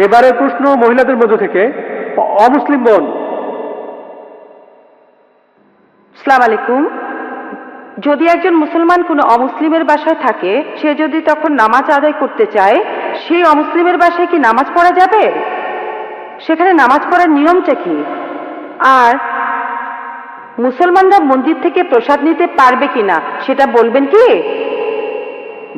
এবারে প্রশ্ন মহিলাদের মধ্য থেকে অমুসলিম বোন। আসসালামু আলাইকুম। যদি একজন মুসলমান কোনো অমুসলিমের বাসায় থাকে, সে যদি তখন নামাজ আদায় করতে চায়, সেই অমুসলিমের বাসায় কি নামাজ পড়া যাবে? সেখানে নামাজ পড়ার নিয়মটা কি? আর মুসলমানরা মন্দির থেকে প্রসাদ নিতে পারবে কিনা সেটা বলবেন কি?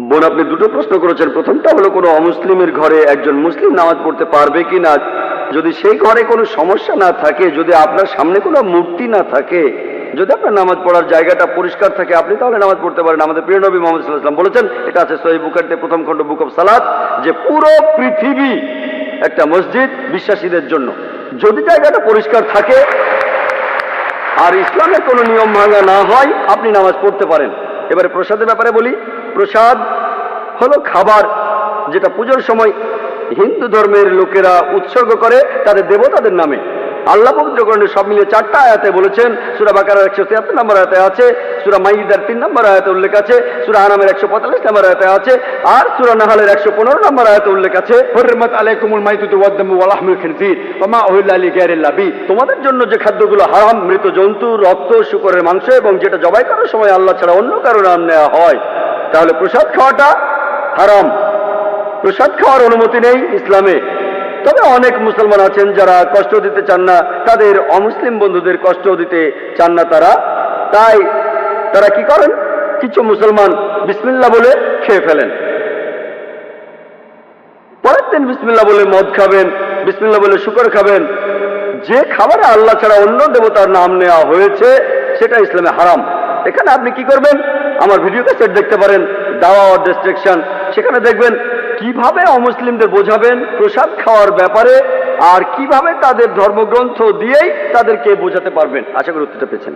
বোন, আপনি দুটো প্রশ্ন করেছেন। প্রথমটা হলো কোনো অমুসলিমের ঘরে একজন মুসলিম নামাজ পড়তে পারবে কি না। যদি সেই ঘরে কোনো সমস্যা না থাকে, যদি আপনার সামনে কোনো মূর্তি না থাকে, যদি আপনার নামাজ পড়ার জায়গাটা পরিষ্কার থাকে, আপনি তাহলে নামাজ পড়তে পারেন। আমাদের প্রিয় নবী মুহাম্মদ সাল্লাল্লাহু আলাইহি ওয়াসাল্লাম বলেছেন, এটা আছে সহিহ বুখারীতে প্রথম খণ্ড বুক অফ সালাত, যে পুরো পৃথিবী একটা মসজিদ বিশ্বাসীদের জন্য, যদি জায়গাটা পরিষ্কার থাকে আর ইসলামের কোনো নিয়ম ভাঙা না হয়, আপনি নামাজ পড়তে পারেন। এবারে প্রসাদের ব্যাপারে বলি। প্রসাদ হলো খাবার যেটা পুজোর সময় হিন্দু ধর্মের লোকেরা উৎসর্গ করে তাদের দেবতাদের নামে। আল্লাহ পবিত্র কোরআনে সব মিলিয়ে 4টা আয়াতে বলেছেন। সূরা বাকারার 173 নম্বর আয়াতে আছে, সূরা মাইদার 3 নম্বর আয়াতে উল্লেখ আছে, সূরা আনামের 145 নম্বর আয়াতে আছে, আর সূরা নাহলের 115 নম্বর আয়াতে উল্লেখ আছে, হুররিমাত আলাইকুমুল মাইতাতু ওয়াদ দামু ওয়া লাহমুল খিনজির ওয়া মা উহিল্লা লিগাইরিল্লাহ বি। তোমাদের জন্য যে খাদ্যগুলো হারাম, মৃত জন্তু, রক্ত, শূকরের মাংস এবং যেটা জবাই করার সময় আল্লাহ ছাড়া অন্য কারো নাম নেওয়া হয়। তাহলে প্রসাদ খাওয়াটা হারাম, প্রসাদ খাওয়ার অনুমতি নেই ইসলামে। তবে অনেক মুসলমান আছেন যারা কষ্ট দিতে চান না, তাদের অমুসলিম বন্ধুদের কষ্ট দিতে চান না তাই তারা কি করেন, কিছু মুসলমান বিসমিল্লাহ বলে খেয়ে ফেলেন। পরের দিন বিসমিল্লাহ বলে মদ খাবেন, বিসমিল্লাহ বলে শুকর খাবেন। যে খাবারে আল্লাহ ছাড়া অন্য দেবতার নাম নেওয়া হয়েছে সেটা ইসলামে হারাম। এখানে আপনি কি করবেন, আমার ভিডিও ক্যাসেট দেখতে পারেন, দাওয়া অর ডিস্ট্রাকশন। সেখানে দেখবেন কিভাবে অমুসলিমদের বোঝাবেন প্রসাদ খাওয়ার ব্যাপারে, আর কিভাবে তাদের ধর্মগ্রন্থ দিয়েই তাদেরকে বোঝাতে পারবেন। আশা করি উত্তরটা পেয়েছেন।